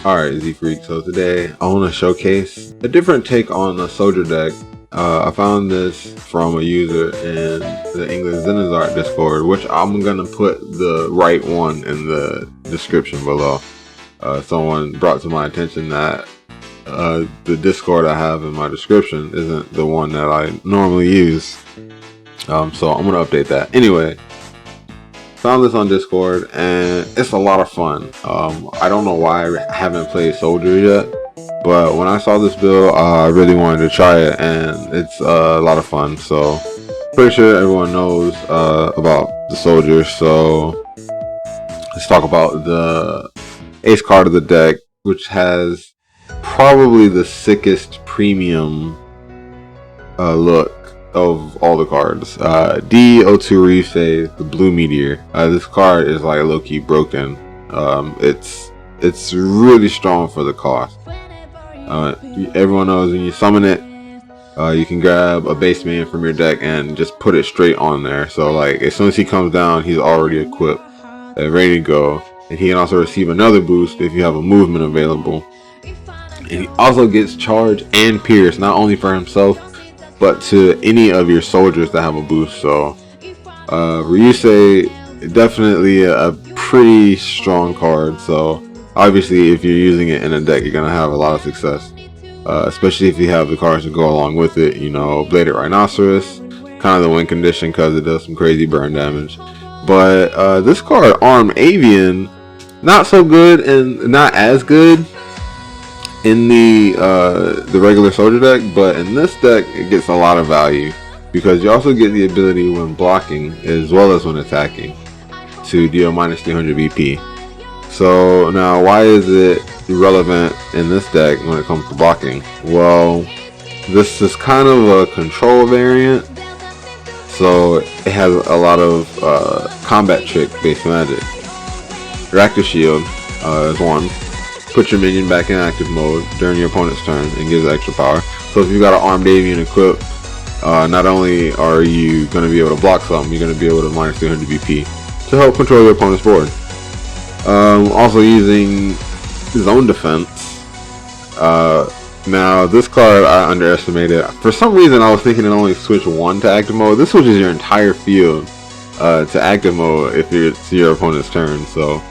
Alright, Z Freak, so today I want to showcase a different take on a soldier deck. I found this from a user in the English Zenonzard Discord, which I'm going to put the right one in the description below. Someone brought to my attention that the Discord I have in my description isn't the one that I normally use. So I'm going to update that. Anyway. Found this on Discord and it's a lot of fun. I don't know why I haven't played Soldier yet, but when I saw this build, I really wanted to try it, and it's a lot of fun. So pretty sure everyone knows about the Soldier. So let's talk about the ace card of the deck, which has probably the sickest premium look of all the cards. D02 Ryusei, the blue meteor. This card is like low-key broken. It's really strong for the cost. Everyone knows when you summon it, you can grab a base man from your deck and just put it straight on there. So like as soon as he comes down, he's already equipped and ready to go. And he can also receive another boost if you have a movement available. And he also gets charge and pierce, not only for himself, but to any of your soldiers that have a boost. So Ryusei, definitely a pretty strong card. So obviously if you're using it in a deck, you're gonna have a lot of success, especially if you have the cards to go along with it. You know, Bladed Rhinoceros, kind of the win condition because it does some crazy burn damage. But this card, Armed Avian, not so good and not as good in the regular soldier deck, but in this deck it gets a lot of value because you also get the ability when blocking as well as when attacking to deal minus 300 BP. So now, why is it relevant in this deck when it comes to blocking? Well, this is kind of a control variant, so it has a lot of combat trick based magic. Reactive Shield is one. Put your minion back in active mode during your opponent's turn and gives extra power. So if you've got an Armed Avian equipped, not only are you going to be able to block something, you're going to be able to minus 300 BP to help control your opponent's board. Also using Zone Defense. Now this card I underestimated. For some reason I was thinking it only switched one to active mode. This switches your entire field to active mode if it's your opponent's turn. So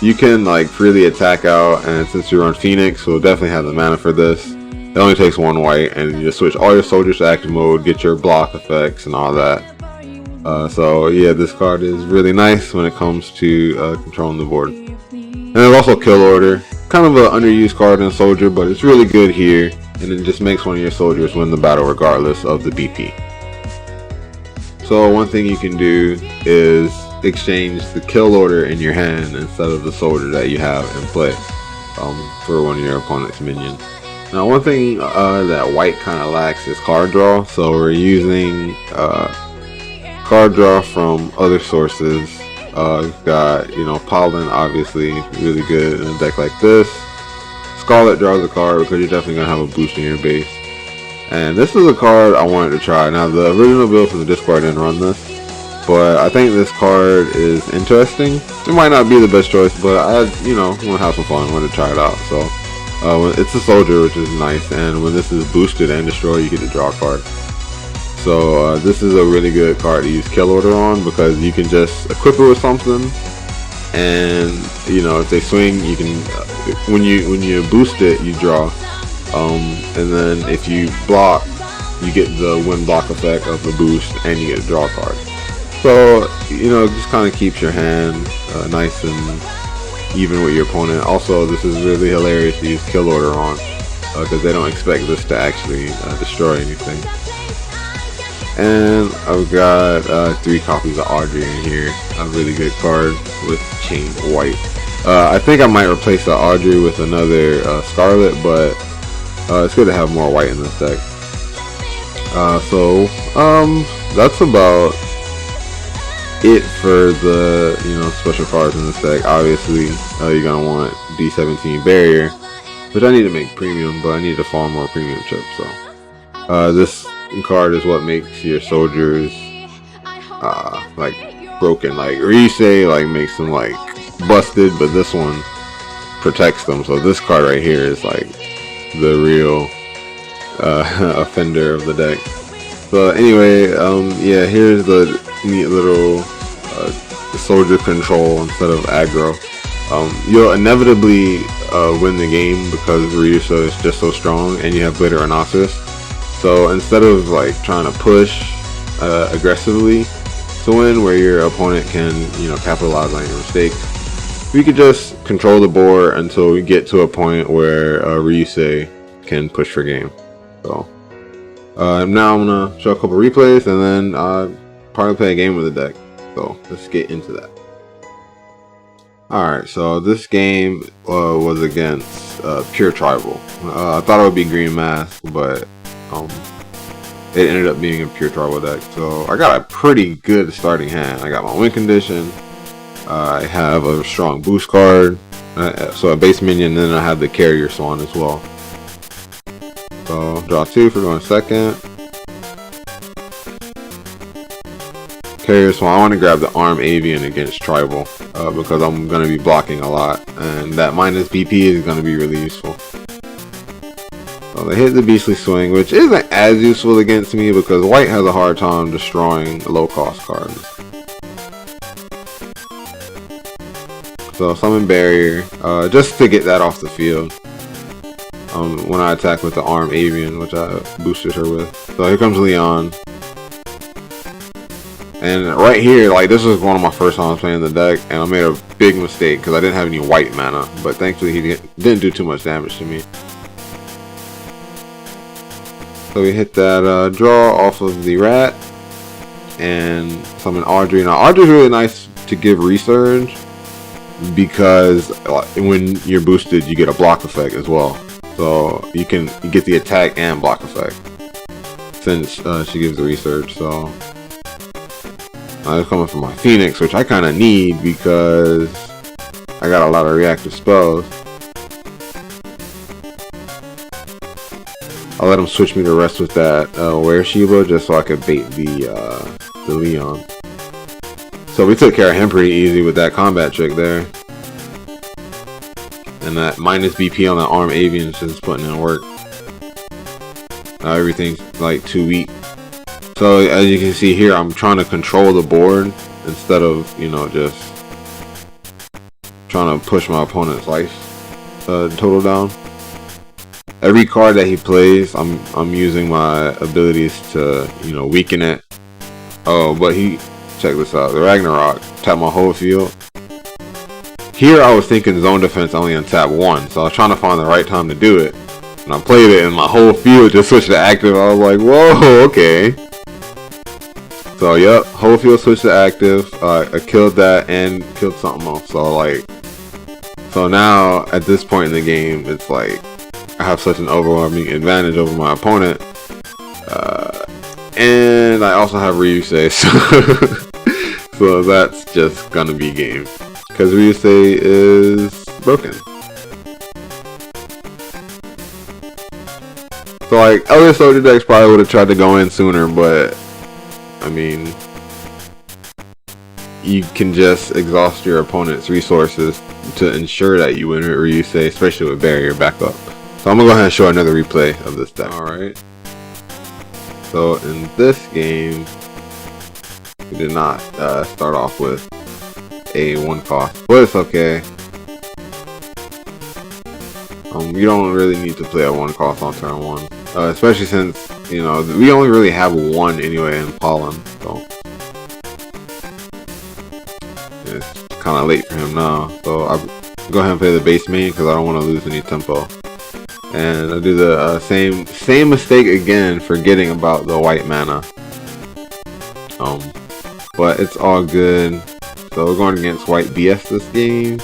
you can like freely attack out, and since you run Phoenix, we'll definitely have the mana for this. It only takes one white, and you just switch all your soldiers to active mode, get your block effects and all that. So yeah, this card is really nice when it comes to controlling the board. And there's also Kill Order, kind of an underused card in Soldier, but it's really good here, and it just makes one of your soldiers win the battle regardless of the BP. So one thing you can do is exchange the Kill Order in your hand instead of the soldier that you have in play for one of your opponent's minions. Now one thing that white kind of lacks is card draw, so we're using card draw from other sources. We've got, you know, Pollen, obviously really good in a deck like this. Scarlet draws a card because you're definitely going to have a boost in your base. And this is a card I wanted to try. Now the original build from the Discord didn't run this, but I think this card is interesting. It might not be the best choice, but I, you know, want to have some fun, want to try it out. So it's a soldier, which is nice, and when this is boosted and destroyed, you get to draw a card. So this is a really good card to use Kill Order on because you can just equip it with something, and you know, if they swing, you can when you boost it, you draw, and then if you block, you get the win block effect of the boost, and you get to draw a card. So, you know, it just kind of keeps your hand nice and even with your opponent. Also, this is really hilarious to use Kill Order on because they don't expect this to actually destroy anything. And I've got 3 copies of Audrey in here. A really good card with chain white. I think I might replace the Audrey with another Scarlet, but it's good to have more white in this deck. So that's about it for the, you know, special cards in this deck. Obviously you're gonna want D17 Barrier, which I need to make premium, but I need to farm more premium chips. So this card is what makes your soldiers like broken. Like Ryusei like makes them like busted, but this one protects them. So this card right here is like the real offender of the deck. So anyway, yeah, here's the neat little soldier control instead of aggro. You'll inevitably win the game because Ryusei is just so strong and you have Glitter Rhinoceros. So instead of like trying to push aggressively to win, where your opponent can, you know, capitalize on your mistakes, we could just control the board until we get to a point where Ryusei can push for game. So now I'm gonna show a couple replays and then probably play a game with the deck. So let's get into that. Alright, so this game was against Pure Tribal. I thought it would be Green Mask, but it ended up being a Pure Tribal deck. So I got a pretty good starting hand. I got my win condition. I have a strong boost card. So a base minion, and then I have the Carrier Swan as well. So draw 2 for going second. Carrier Swan, I want to grab the Arm Avian against Tribal because I'm going to be blocking a lot, and that minus BP is going to be really useful. So they hit the Beastly Swing, which isn't as useful against me because White has a hard time destroying low cost cards. So Summon Barrier, just to get that off the field when I attack with the Arm Avian, which I boosted her with. So here comes Leon. And right here, like, this was one of my first times playing the deck, and I made a big mistake because I didn't have any white mana, but thankfully he didn't do too much damage to me. So we hit that draw off of the rat and summon Audrey. Now Audrey's really nice to give Resurge because when you're boosted you get a block effect as well. So you get the attack and block effect since she gives the Resurge. So I was coming for my Phoenix, which I kind of need because I got a lot of reactive spells. I'll let him switch me to rest with that Were-Shiba just so I could bait the Leon. So we took care of him pretty easy with that combat trick there. And that minus BP on that Arm Avian is just putting in work. Now everything's like too weak. So as you can see here, I'm trying to control the board instead of, you know, just trying to push my opponent's life total down. Every card that he plays, I'm using my abilities to, you know, weaken it. Oh, but check this out. The Ragnarok tap my whole field. Here I was thinking zone defense only on tap 1, so I was trying to find the right time to do it. And I played it and my whole field just switched to active. I was like, whoa, okay. So yep, whole field switched to active. I killed that and killed something else. So now at this point in the game, it's like I have such an overwhelming advantage over my opponent, and I also have Ryusei, so that's just gonna be game because Ryusei is broken. So like other soldier decks probably would have tried to go in sooner, but I mean, you can just exhaust your opponent's resources to ensure that you win with Ryusei, especially with Barrier backup. So I'm gonna go ahead and show another replay of this deck. Alright. So in this game, we did not start off with a 1 cost, but it's okay. You don't really need to play a 1 cost on turn 1. Especially since, you know, we only really have 1 anyway in Pollen, so it's kind of late for him now. So I'll go ahead and play the base main because I don't want to lose any tempo. And I'll do the same mistake again, forgetting about the white mana. But it's all good. So we're going against white BS this game.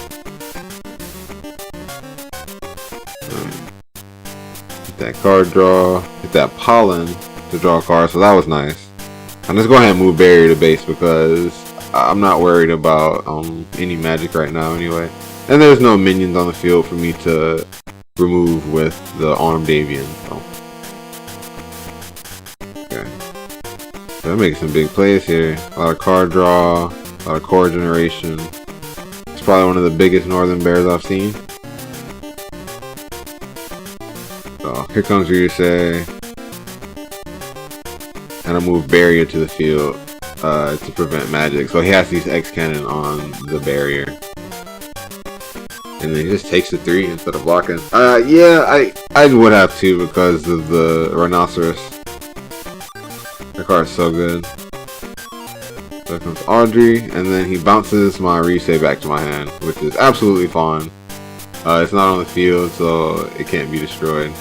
Hit that card draw, hit that Pollen to draw a card, so that was nice. And let's go ahead and move Barrier to base because I'm not worried about any magic right now anyway. And there's no minions on the field for me to remove with the Armed Avian. So. Okay. So I'm making some big plays here. A lot of card draw, a lot of core generation. It's probably one of the biggest northern bears I've seen. here comes Ryusei. And I move barrier to the field to prevent magic. So he has to use X cannon on the barrier. And then he just takes the 3 instead of blocking. Yeah, I would have to because of the Rhinoceros. That card's so good. There comes Audrey, and then he bounces my Ryusei back to my hand, which is absolutely fine. It's not on the field, so it can't be destroyed.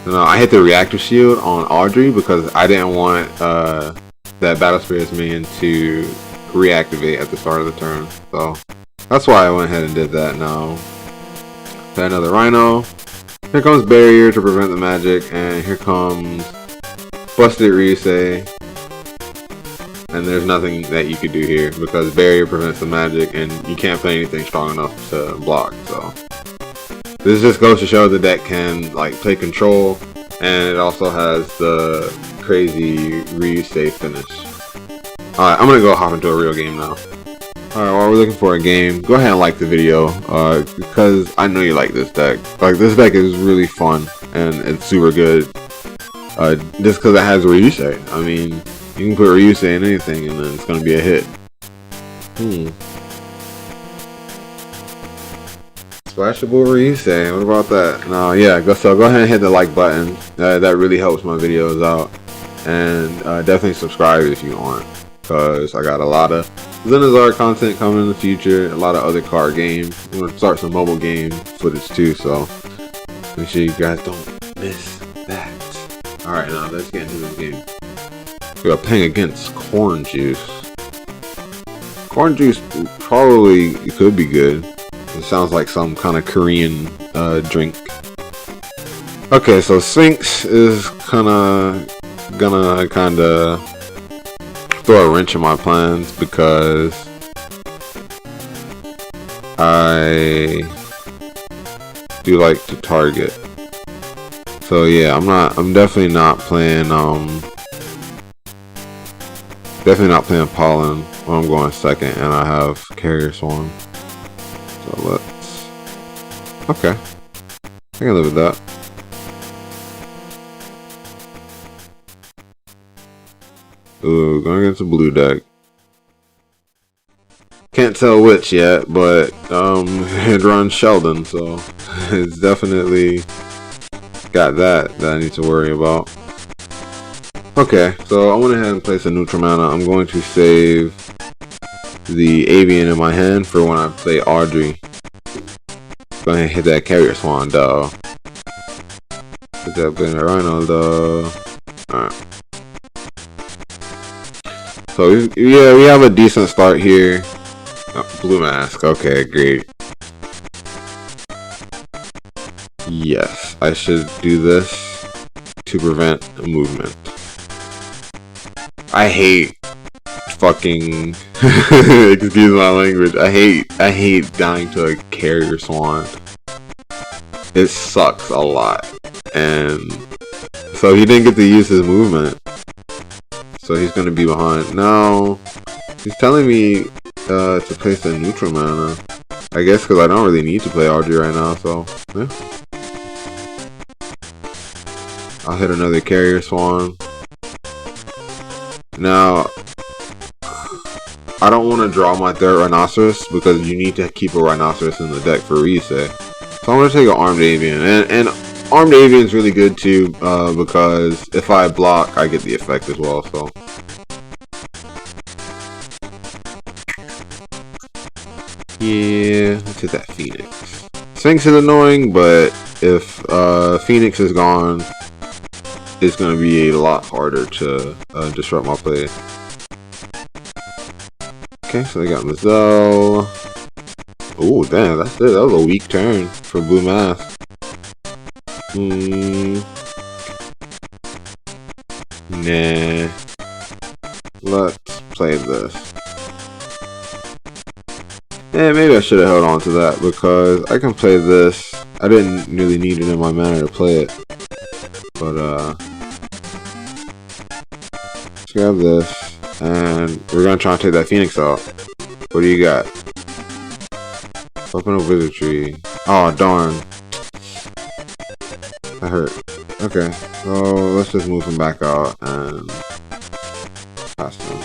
No, I hit the reactive shield on Audrey because I didn't want that Battle Spirit's minion to reactivate at the start of the turn. So that's why I went ahead and did that. Now, got another Rhino. Here comes Barrier to prevent the magic, and here comes Busted Ryusei. And there's nothing that you could do here because Barrier prevents the magic, and you can't play anything strong enough to block. So this just goes to show the deck can like play control, and it also has the crazy Ryusei finish. Alright, I'm gonna go hop into a real game now. Alright, while we're looking for a game, go ahead and like the video because I know you like this deck. Like, this deck is really fun and it's super good just because it has Ryusei. I mean, you can put Ryusei in anything and then it's gonna be a hit. Splashable Ryusei, what about that? No, yeah, so go ahead and hit the like button. That really helps my videos out. And definitely subscribe if you want, because I got a lot of Zenonzard content coming in the future, a lot of other card games. I'm going to start some mobile game footage too, so make sure you guys don't miss that. Alright, now let's get into this game. We are playing against Corn Juice. Corn Juice probably could be good. It sounds like some kind of Korean drink. Okay, so Sphinx is gonna throw a wrench in my plans because I do like to target. So yeah, I'm definitely not playing Pollen when I'm going second, and I have Carrier Swan. So let's, okay, I can live with that. Ooh, going against a blue deck. Can't tell which yet, but it runs Sheldon, so it's definitely got that I need to worry about. Okay, so I went ahead and placed a neutral mana. I'm going to save the Avian in my hand for when I play Audrey. Go ahead and hit that Carrier Swan, though. Hit that Blender Rhino, though. Alright. So yeah, we have a decent start here. Oh, blue mask. Okay, great. Yes, I should do this to prevent movement. I hate fucking excuse my language. I hate dying to a Carrier Swan. It sucks a lot. And so he didn't get to use his movement. So he's gonna be behind. Now he's telling me to place a neutral mana. I guess because I don't really need to play Audrey right now, so yeah. I'll hit another Carrier Swan. Now I don't want to draw my third Rhinoceros because you need to keep a Rhinoceros in the deck for Ryusei. So I'm gonna take an Armed Avian, and Armed Avian is really good too because if I block, I get the effect as well. So yeah, let's hit that Phoenix. Sphinx is annoying, but if Phoenix is gone, it's gonna be a lot harder to disrupt my play. Okay, so they got Mazel. Oh damn, that's it. That was a weak turn for blue mask. Nah. Let's play this. Yeah, maybe I should have held on to that because I can play this. I didn't really need it in my mana to play it. But let's grab this. And we're gonna try and take that Phoenix out. What do you got? Weapon of Wizardry. Oh darn. That hurt. Okay, so let's just move him back out and pass him.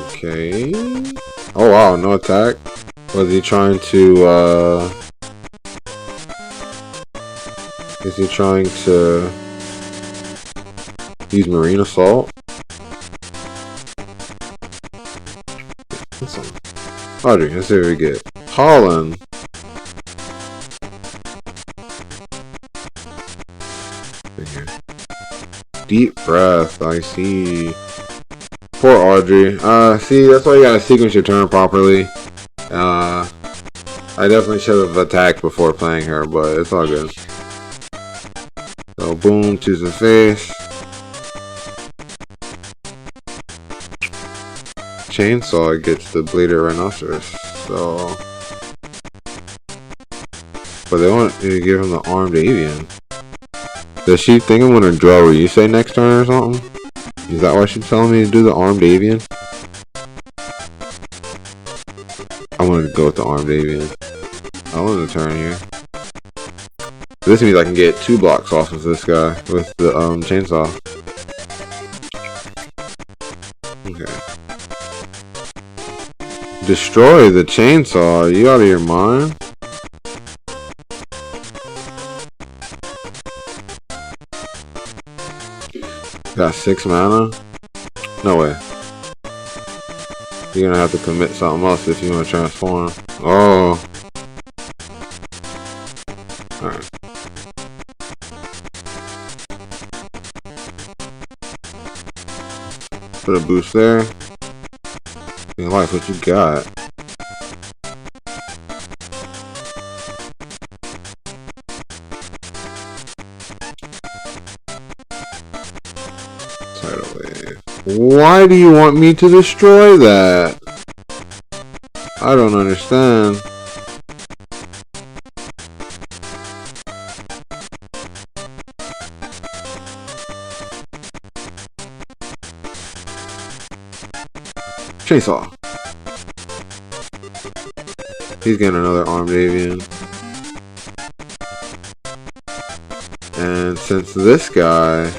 Okay. Oh wow, no attack. Was he trying to, is he trying to use Marine Assault? Audrey, let's see what we get. Holland. Deep breath, I see. Poor Audrey. See, that's why you gotta sequence your turn properly. I definitely should have attacked before playing her, but it's all good. So, boom, to the face. Chainsaw gets the bladed rhinoceros, so. But they want to give him the armed avian. Does she think I'm gonna draw Ryusei next turn or something? Is that why she's telling me to do the armed avian? I'm gonna go with the armed avian. I want to turn here. This means I can get 2 blocks off of this guy with the chainsaw. Okay. Destroy the chainsaw? Are you out of your mind? Got 6 mana? No way. You're gonna have to commit something else if you want to transform. Oh. Alright. Put a boost there. In life, what you got? Tidal wave. Why do you want me to destroy that? I don't understand. Chainsaw. He's getting another armed avian. And since this guy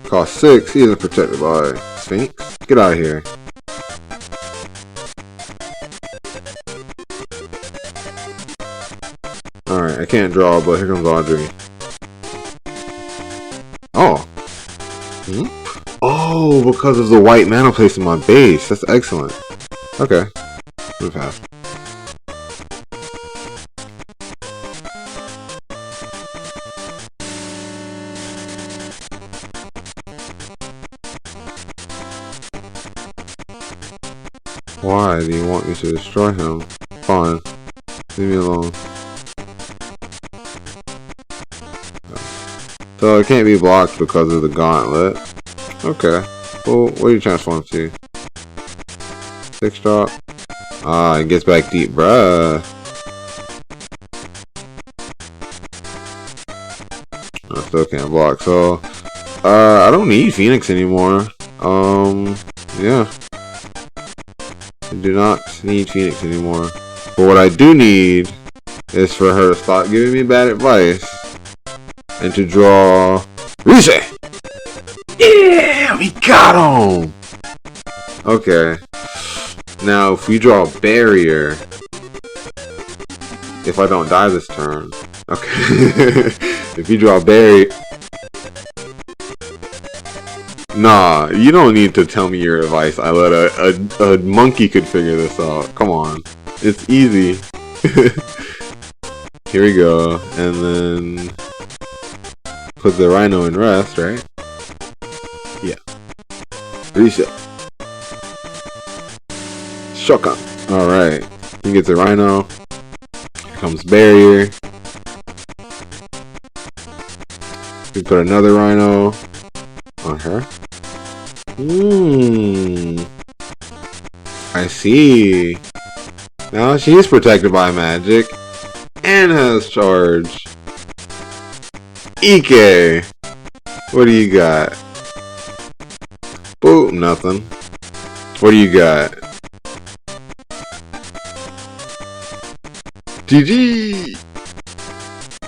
costs 6, he isn't protected by Sphinx. Get out of here. Alright, I can't draw, but here comes Audrey. Oh. Hmm? Oh, because of the white mana placed in my base. That's excellent. Okay. Move fast. Why do you want me to destroy him? Fine. Leave me alone. So it can't be blocked because of the gauntlet. Okay. Well, what do you transform to? 6 drop. Ah, it gets back deep breath. I still can't block. So, I don't need Phoenix anymore. Yeah. I do not need Phoenix anymore. But what I do need is for her to stop giving me bad advice and to draw Ryusei. Yeah, we got him. Okay. Now, if we draw a barrier, if I don't die this turn, okay. If you draw a barrier, nah, you don't need to tell me your advice. I let a monkey could figure this out. Come on, it's easy. Here we go, and then put the rhino in rest, right? Yeah. Reset. Shotgun. Alright. He gets a rhino. Here comes barrier. We put another rhino on her. I see. Now she's protected by magic and has charge. Ike. What do you got? Boom, nothing. What do you got? GG!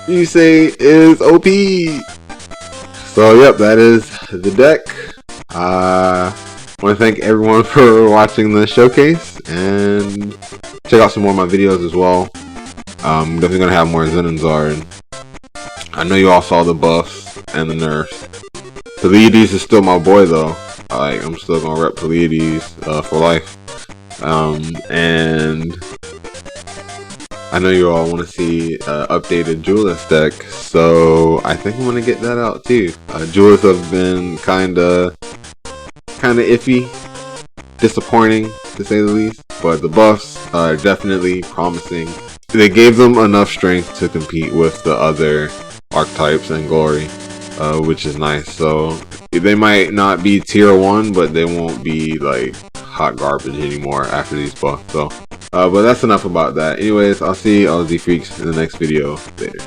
Ryusei is OP! So yep, that is the deck. I want to thank everyone for watching the showcase, and check out some more of my videos as well. I'm definitely going to have more Zenonzard. I know you all saw the buffs and the nerfs. Pleiades is still my boy though. I'm still going to rep Pleiades for life. And I know you all want to see updated Julius deck, so I think I'm going to get that out too. Julius have been kinda iffy, disappointing to say the least, but the buffs are definitely promising. They gave them enough strength to compete with the other archetypes and glory, which is nice. So they might not be tier 1, but they won't be like hot garbage anymore after these buffs. So but that's enough about that. Anyways, I'll see all the freaks in the next video. Later.